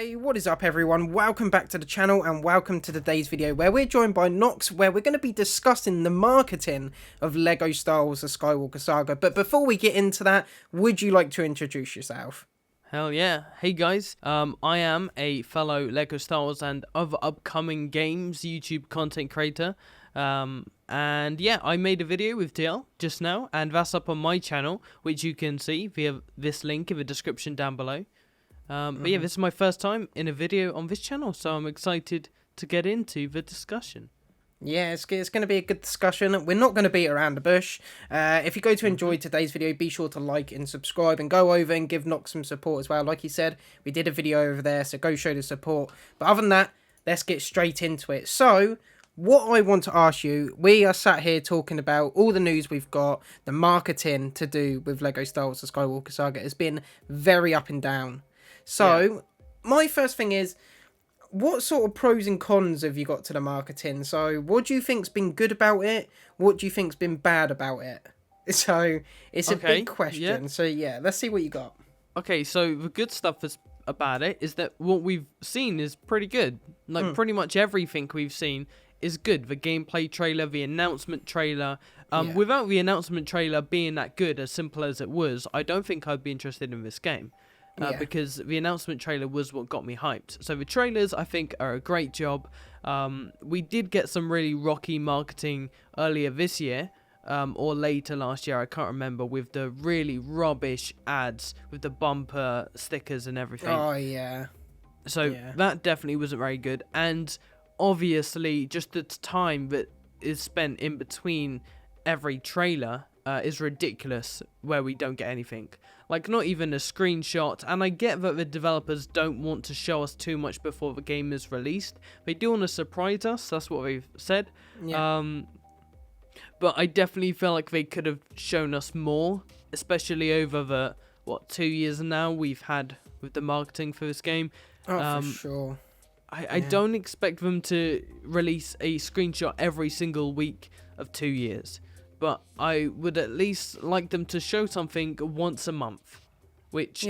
Hey, what is up everyone? Welcome back to the channel and welcome to today's video where we're joined by Nox, where we're going to be discussing the marketing of LEGO Star Wars The Skywalker Saga. But before we get into that, would you like to introduce yourself? Hell yeah. Hey guys, I am a fellow LEGO Star Wars and other upcoming games YouTube content creator. And yeah, I made a video with TL just now, and that's up on my channel, which you can see via this link in the description down below. But yeah, this is my first time in a video on this channel, so I'm excited to get into the discussion. Yeah, it's going to be a good discussion. We're not going to beat around the bush. If you're going to enjoy today's video, be sure to like and subscribe and go over and give Nox some support as well. Like he said, we did a video over there, so go show the support. But other than that, let's get straight into it. So, what I want to ask you, we are sat here talking about all the news we've got, the marketing to do with LEGO Star Wars The Skywalker Saga has been very up and down. So, my first thing is, what sort of pros and cons have you got to the marketing? So, what do you think's been good about it? What do you think's been bad about it? So, it's a big question. Yeah. So, yeah, let's see what you got. Okay, so the good stuff about it is that what we've seen is pretty good. Like, pretty much everything we've seen is good. The gameplay trailer, the announcement trailer. Without the announcement trailer being that good, as simple as it was, I don't think I'd be interested in this game. Because the announcement trailer was what got me hyped. So the trailers, I think, are a great job. We did get some really rocky marketing earlier this year, or later last year, I can't remember, with the really rubbish ads with the bumper stickers and everything. Oh, yeah. So that definitely wasn't very good. And obviously, just the time that is spent in between every trailer is ridiculous, where we don't get anything. Like, not even a screenshot. And I get that the developers don't want to show us too much before the game is released. They do want to surprise us, that's what they've said. Yeah. But I definitely feel like they could have shown us more, especially over the, 2 years now we've had with the marketing for this game. Oh, for sure. I don't expect them to release a screenshot every single week of 2 years. But I would at least like them to show something once a month, which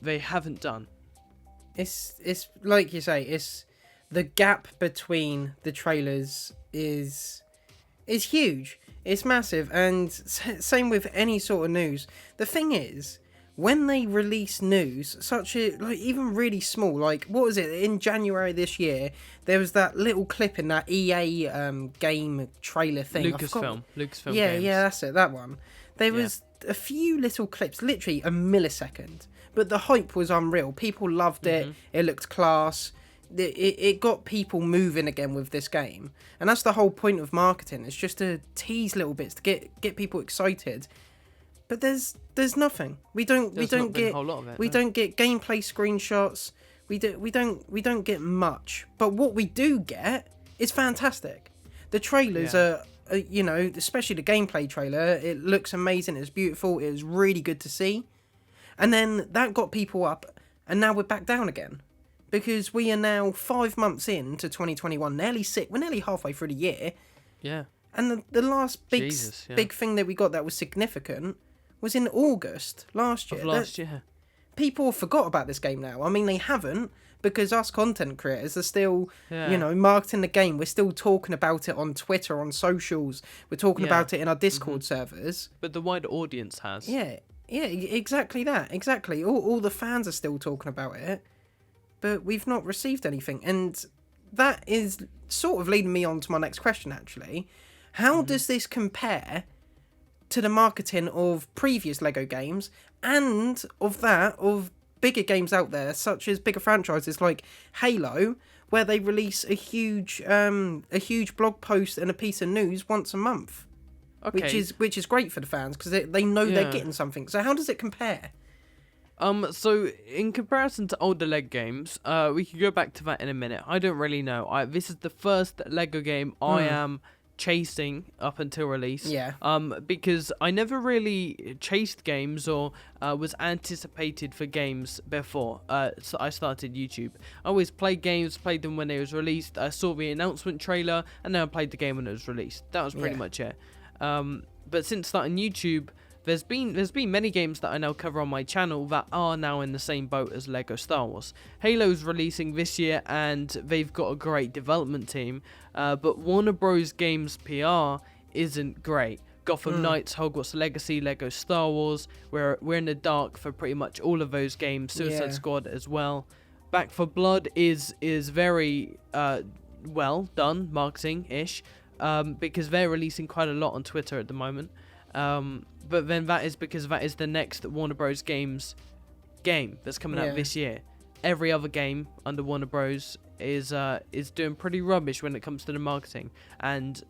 they haven't done. It's like you say, it's the gap between the trailers is huge. It's massive, and same with any sort of news. The thing is, when they release news, even really small, like, what was it, in January this year, there was that little clip in that EA game trailer thing. Lucasfilm games. Yeah, that's it, that one. There was a few little clips, literally a millisecond, but the hype was unreal. People loved it, it looked class, it got people moving again with this game. And that's the whole point of marketing, it's just to tease little bits, to get people excited. But there's nothing. We don't get gameplay screenshots. We don't get much. But what we do get is fantastic. The trailers are, especially the gameplay trailer. It looks amazing. It's beautiful. It was really good to see. And then that got people up, and now we're back down again, because we are now 5 months into 2021. We're nearly halfway through the year. Yeah. And the last big thing that we got that was significant was in August last year. People forgot about this game now. I mean, they haven't, because us content creators are still, marketing the game. We're still talking about it on Twitter, on socials. We're talking about it in our Discord servers. But the wider audience has. Yeah, exactly that. Exactly. All the fans are still talking about it, but we've not received anything. And that is sort of leading me on to my next question, actually. How does this compare to the marketing of previous LEGO games, and of bigger games out there, such as bigger franchises like Halo, where they release a huge blog post and a piece of news once a month, which is great for the fans, because they know they're getting something. So how does it compare? So in comparison to older LEGO games, we could go back to that in a minute. I don't really know. This is the first LEGO game I am chasing up until release, because I never really chased games or was anticipated for games before so I started YouTube. I always played games, played them when they was released. I saw the announcement trailer, and then I played the game when it was released. That was pretty much it. But since starting YouTube, there's been many games that I now cover on my channel that are now in the same boat as LEGO Star Wars. Halo's releasing this year, and they've got a great development team, but Warner Bros. Games PR isn't great. Gotham Knights, Hogwarts Legacy, LEGO Star Wars, we're in the dark for pretty much all of those games. Suicide Squad as well. Back 4 Blood is very well done marketing-ish, because they're releasing quite a lot on Twitter at the moment. But then that is because that is the next Warner Bros. Games game that's coming out this year. Every other game under Warner Bros. is doing pretty rubbish when it comes to the marketing, and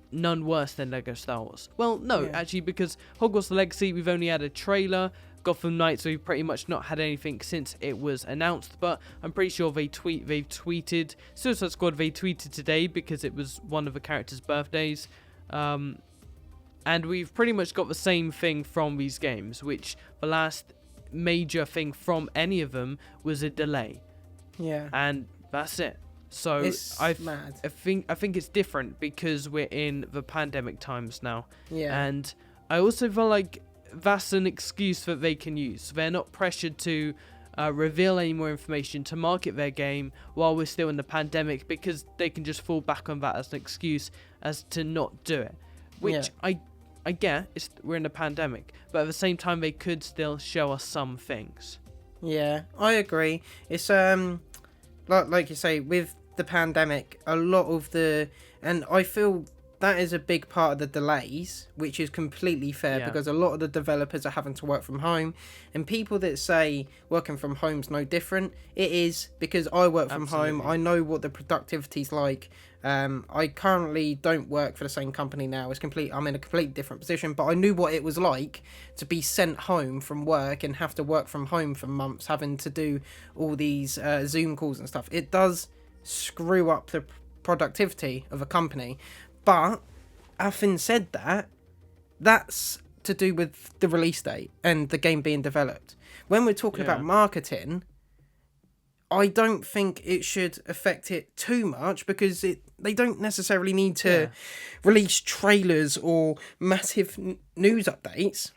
none worse than LEGO Star Wars. Well, no, actually, because Hogwarts Legacy, we've only had a trailer. Gotham Knights, we've pretty much not had anything since it was announced, but I'm pretty sure they've tweeted. Suicide Squad, they tweeted today because it was one of the characters' birthdays. And we've pretty much got the same thing from these games, which the last major thing from any of them was a delay. Yeah. And that's it. So I think it's different because we're in the pandemic times now. Yeah. And I also feel like that's an excuse that they can use. They're not pressured to reveal any more information to market their game while we're still in the pandemic, because they can just fall back on that as an excuse as to not do it. Which I get, we're in a pandemic, but at the same time they could still show us some things. Yeah, I agree. It's like you say, with the pandemic, a lot of and I feel that is a big part of the delays, which is completely fair, because a lot of the developers are having to work from home, and people that say working from home's no different, it is, because I work from home. I know what the productivity's like. I currently don't work for the same company now. I'm in a completely different position, but I knew what it was like to be sent home from work and have to work from home for months, having to do all these Zoom calls and stuff. It does screw up the productivity of a company. But having said that, that's to do with the release date and the game being developed. When we're talking about marketing, I don't think it should affect it too much, because they don't necessarily need to release trailers or massive news updates.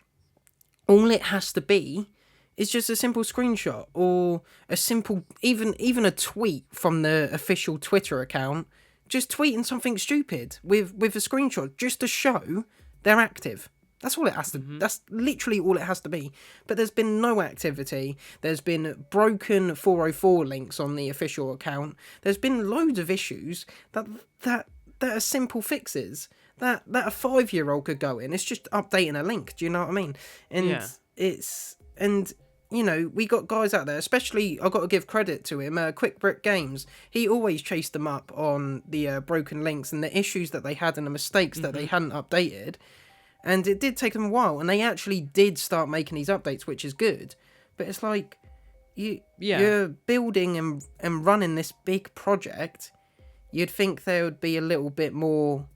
All it has to be is just a simple screenshot or a simple, even a tweet from the official Twitter account, just tweeting something stupid with a screenshot just to show they're active. That's all it has to. That's literally all it has to be. But there's been no activity. There's been broken 404 links on the official account. There's been loads of issues that are simple fixes that a 5-year-old could go in. It's just updating a link. Do you know what I mean? And you know, we got guys out there, especially, I've got to give credit to him, Quick Brick Games. He always chased them up on the broken links and the issues that they had and the mistakes that they hadn't updated. And it did take them a while, and they actually did start making these updates, which is good. But it's like, you're building and running this big project. You'd think there would be a little bit more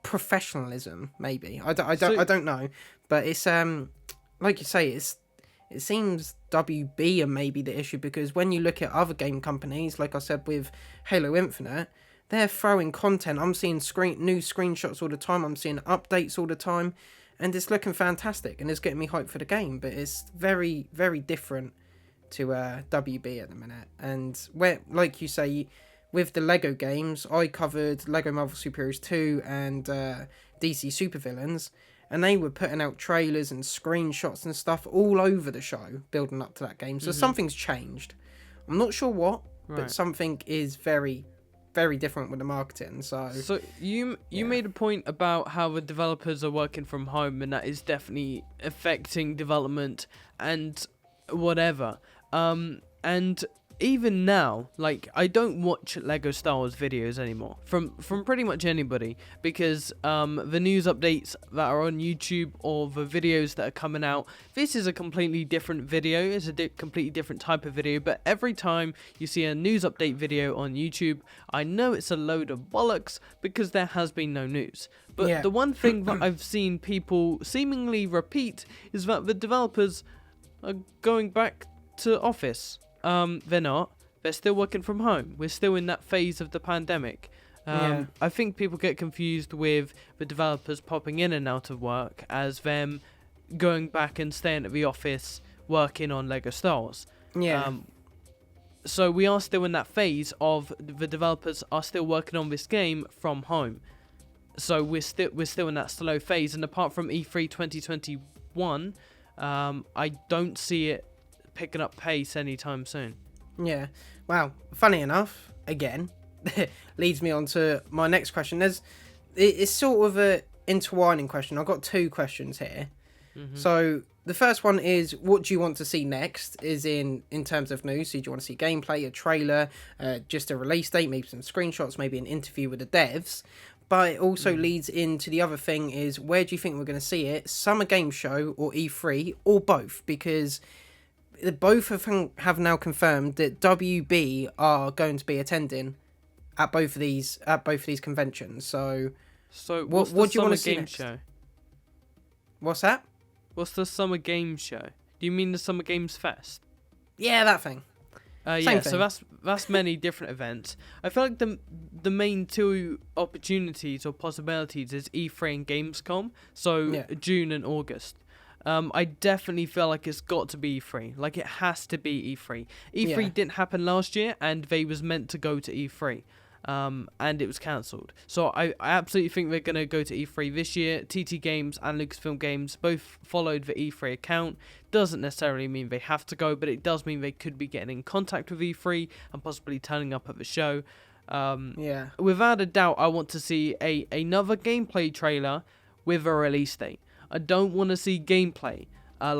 professionalism, maybe. I don't know. But it's, like you say, it seems WB are maybe the issue, because when you look at other game companies, like I said with Halo Infinite, they're throwing content. I'm seeing new screenshots all the time. I'm seeing updates all the time, and it's looking fantastic, and it's getting me hyped for the game. But it's very, very different to WB at the minute. And where, like you say, with the LEGO games, I covered LEGO Marvel Super Heroes 2 and DC Supervillains, and they were putting out trailers and screenshots and stuff all over the show building up to that game. So something's changed. I'm not sure what, but something is very, very different with the marketing. So you made a point about how the developers are working from home, and that is definitely affecting development and whatever. And even now, like, I don't watch LEGO Star Wars videos anymore from pretty much anybody, because the news updates that are on YouTube or the videos that are coming out, this is a completely different video. It's a completely different type of video, but every time you see a news update video on YouTube, I know it's a load of bollocks, because there has been no news. But the one thing that I've seen people seemingly repeat is that the developers are going back to office. They're not. They're still working from home. We're still in that phase of the pandemic. I think people get confused with the developers popping in and out of work as them going back and staying at the office working on LEGO Star Wars. Yeah. So we are still in that phase of the developers are still working on this game from home. So we're still in that slow phase, and apart from E3 2021, I don't see it picking up pace anytime soon. Yeah. Wow. Funny enough, again, leads me on to my next question. It's sort of a intertwining question. I've got two questions here. Mm-hmm. So the first one is, what do you want to see next? Is in terms of news. So do you want to see gameplay, a trailer, just a release date, maybe some screenshots, maybe an interview with the devs? But it also leads into the other thing is, where do you think we're going to see it? Summer Game Show or E3 or both? Because both have now confirmed that WB are going to be attending at both of these conventions. So what do you want to see next? Show? What's that? What's the Summer Games Show? Do you mean the Summer Games Fest? Yeah, that thing. Yeah, so that's many different events. I feel like the main two opportunities or possibilities is E3 and Gamescom. So June and August. I definitely feel like it's got to be E3. Like, it has to be E3. E3 didn't happen last year, and they was meant to go to E3. And it was cancelled. So I absolutely think they're going to go to E3 this year. TT Games and Lucasfilm Games both followed the E3 account. Doesn't necessarily mean they have to go, but it does mean they could be getting in contact with E3 and possibly turning up at the show. Without a doubt, I want to see another gameplay trailer with a release date. I don't want to see gameplay. I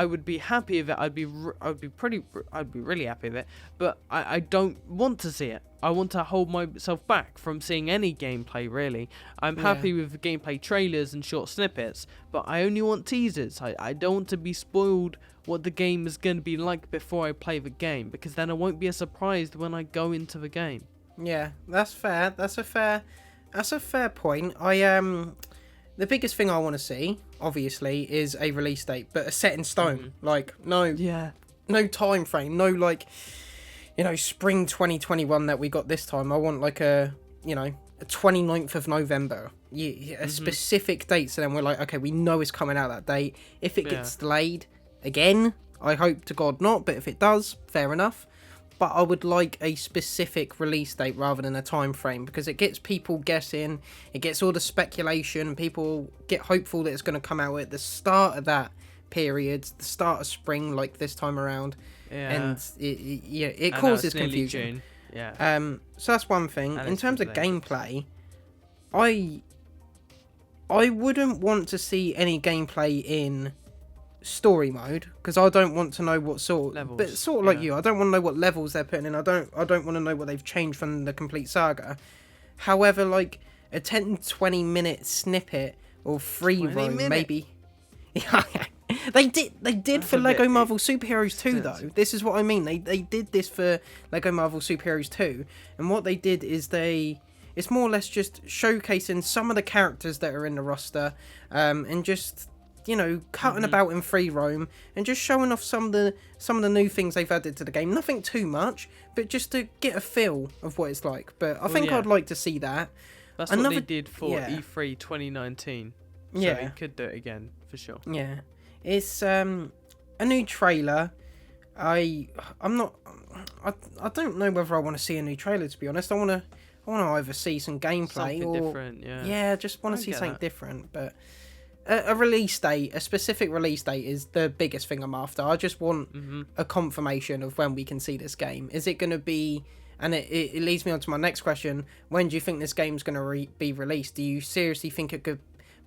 would be happy with it. I'd be really happy with it. But I don't want to see it. I want to hold myself back from seeing any gameplay, really. I'm happy with the gameplay trailers and short snippets, but I only want teasers. I don't want to be spoiled what the game is going to be like before I play the game, because then I won't be as surprised when I go into the game. Yeah, that's fair. That's a fair point. The biggest thing I want to see, obviously, is a release date, but a set in stone. Like, no time frame, no, like, spring 2021 that we got this time. I want, like, a 29th of November, a specific date, so then we're like, okay, we know it's coming out that date. If it gets delayed, again, I hope to God not, but if it does, fair enough. But I would like a specific release date rather than a time frame, because it gets people guessing, it gets all the speculation, and people get hopeful that it's going to come out at the start of that period, the start of spring, like this time around, and it causes confusion. So that's one thing. In terms of gameplay, I wouldn't want to see any gameplay in story mode, because I don't want to know what sort levels, but sort of like you, I don't want to know what levels they're putting in. I don't want to know what they've changed from the complete saga. However, like a 10-20 minute snippet or free roam, maybe. They did for Lego Marvel Superheroes 2 though. This is what I mean. They did this for Lego Marvel Superheroes 2, and what they did is it's more or less just showcasing some of the characters that are in the roster, and just cutting about in free roam and just showing off some of the new things they've added to the game. Nothing too much, but just to get a feel of what it's like. But I think I'd like to see that. That's what they did for E3 2019. So they could do it again for sure. Yeah, it's a new trailer. I don't know whether I want to see a new trailer, to be honest. I want to either see some gameplay something or different. I just want to see something different, but. A release date, a specific release date is the biggest thing I'm after. I just want a confirmation of when we can see this game. Is it going to be... And it leads me on to my next question. When do you think this game's going to be released? Do you seriously think it could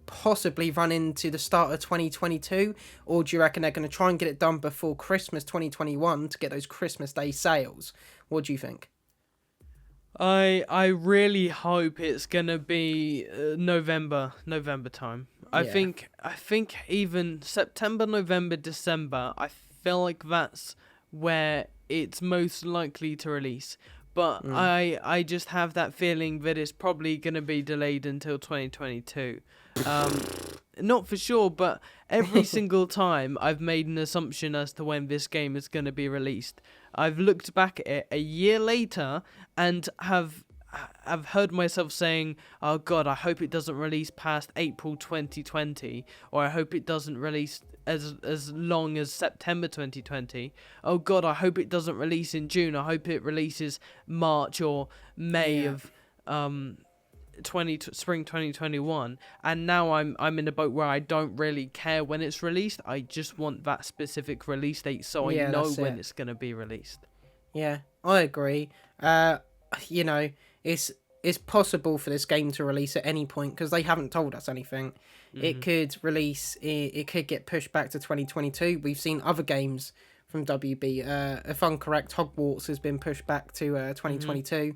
possibly run into the start of 2022? Or do you reckon they're going to try and get it done before Christmas 2021 to get those Christmas Day sales? What do you think? I really hope it's gonna be November time. I think even September, November, December, I feel like that's where it's most likely to release. But I just have that feeling that it's probably gonna be delayed until 2022. Not for sure, but every single time I've made an assumption as to when this game is going to be released. I've looked back at it a year later and have I've heard myself saying, "Oh God, I hope it doesn't release past April 2020, or I hope it doesn't release as long as September 2020. Oh God, I hope it doesn't release in June. I hope it releases March or May of spring 2021." And now I'm in a boat where I don't really care when it's released. I just want that specific release date, so I know when it's gonna be released. Yeah, I agree. You know, it's possible for this game to release at any point because they haven't told us anything. It could release. It could get pushed back to 2022. We've seen other games from WB. If I'm correct, Hogwarts has been pushed back to 2022.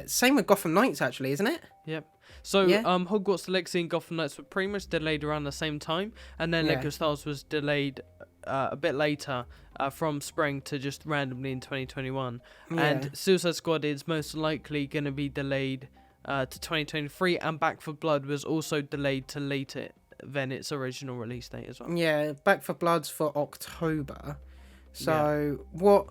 Same with Gotham Knights, actually, isn't it? Yep. So Hogwarts Legacy and Gotham Knights were pretty much delayed around the same time, and then LEGO Star Wars was delayed a bit later from spring to just randomly in 2021. And Suicide Squad is most likely going to be delayed to 2023, and Back 4 Blood was also delayed to later than its original release date as well. Yeah, Back 4 Blood's for October. So what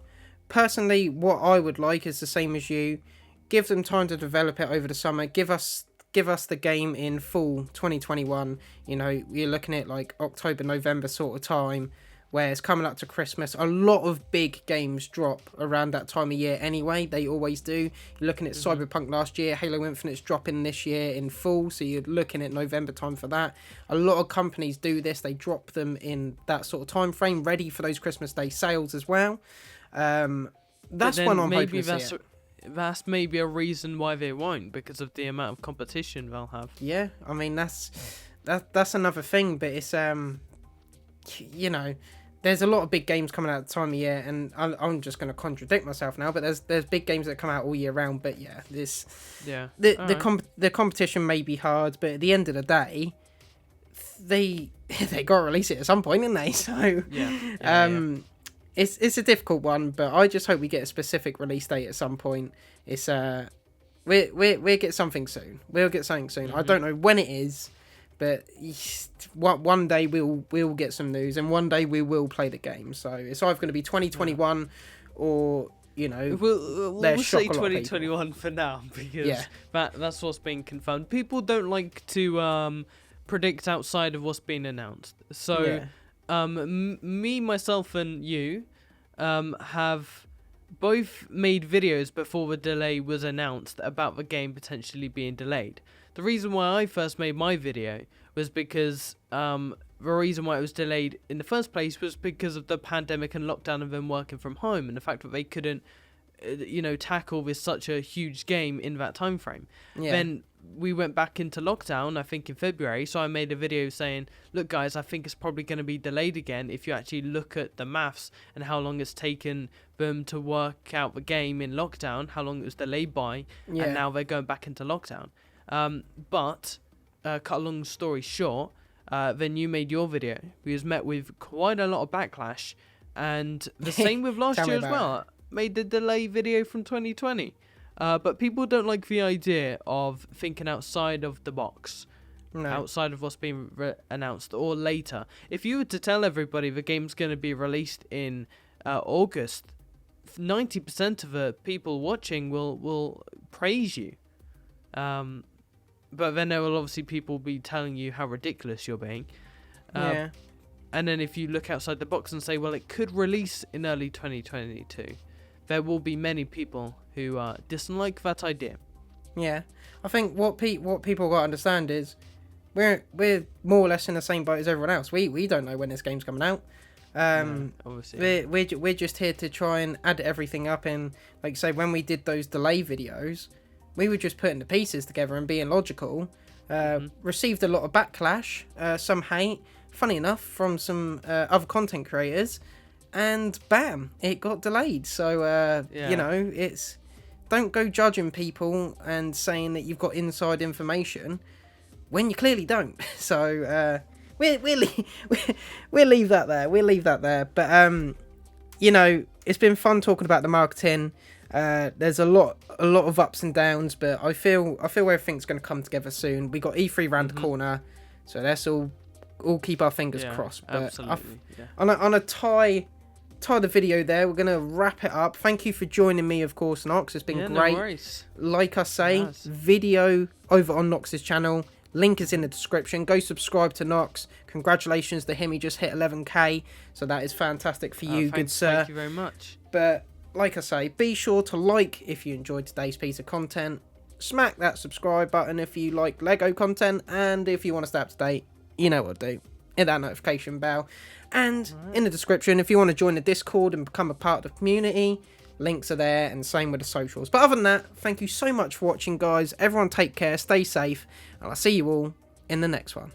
I would like is the same as you. Give them time to develop it over the summer. Give us the game in full 2021. You know, you're looking at like October, November sort of time, where it's coming up to Christmas. A lot of big games drop around that time of year anyway. They always do. You're looking at Cyberpunk last year. Halo Infinite's dropping this year in full, so you're looking at November time for that. A lot of companies do this. They drop them in that sort of time frame, ready for those Christmas Day sales as well. That's when I'm hoping to see it. That's maybe a reason why they won't, because of the amount of competition they'll have. Yeah, I mean that's another thing, but it's you know, there's a lot of big games coming out at the time of year, and I'm just going to contradict myself now, but there's big games that come out all year round. But the competition may be hard, but at the end of the day, they got to release it at some point, didn't they? So It's a difficult one, but I just hope we get a specific release date at some point. It's we'll get something soon. We'll get something soon. I don't know when it is, but one day we'll get some news, and one day we will play the game. So it's either going to be 2021 or we'll say 2021 for now, because that's what's being confirmed. People don't like to predict outside of what's been announced. So. Me, myself, and you have both made videos before the delay was announced about the game potentially being delayed. The reason why I first made my video was because the reason why it was delayed in the first place was because of the pandemic and lockdown and them working from home, and the fact that they couldn't tackle with such a huge game in that time frame. Then we went back into lockdown, I think in February, so I made a video saying, look guys, I think it's probably going to be delayed again if you actually look at the maths and how long it's taken them to work out the game in lockdown, how long it was delayed by, and now they're going back into lockdown. But cut a long story short, then you made your video. We was met with quite a lot of backlash, and the same with last year as well. Made the delay video from 2020. But people don't like the idea of thinking outside of the box, outside of what's been announced, or later. If you were to tell everybody the game's going to be released in August, 90% of the people watching will praise you. But then there will obviously people be telling you how ridiculous you're being. And then if you look outside the box and say, well, it could release in early 2022, there will be many people who dislike that idea. Yeah, I think what people got to understand is we're more or less in the same boat as everyone else. We don't know when this game's coming out. Obviously, we're just here to try and add everything up. And like say, when we did those delay videos, we were just putting the pieces together and being logical. Received a lot of backlash, some hate, funny enough, from some other content creators. And bam, it got delayed. So, it's... Don't go judging people and saying that you've got inside information when you clearly don't. So, we'll leave that there. We'll leave that there. But, it's been fun talking about the marketing. There's a lot of ups and downs, but I feel everything's going to come together soon. We got E3 round the corner, so let's all keep our fingers crossed. But absolutely. on a tie tie the video there. We're going to wrap it up. Thank you for joining me, of course, Nox. It's been great. No worries. Like I say, video over on Nox's channel. Link is in the description. Go subscribe to Nox. Congratulations to him. He just hit 11k. So that is fantastic for you, good sir. Thank you very much. But like I say, be sure to like if you enjoyed today's piece of content. Smack that subscribe button if you like LEGO content. And if you want to stay up to date, you know what to do. Hit that notification bell. And in the description, if you want to join the Discord and become a part of the community, links are there, and same with the socials. But other than that, thank you so much for watching, guys. Everyone take care, stay safe, and I'll see you all in the next one.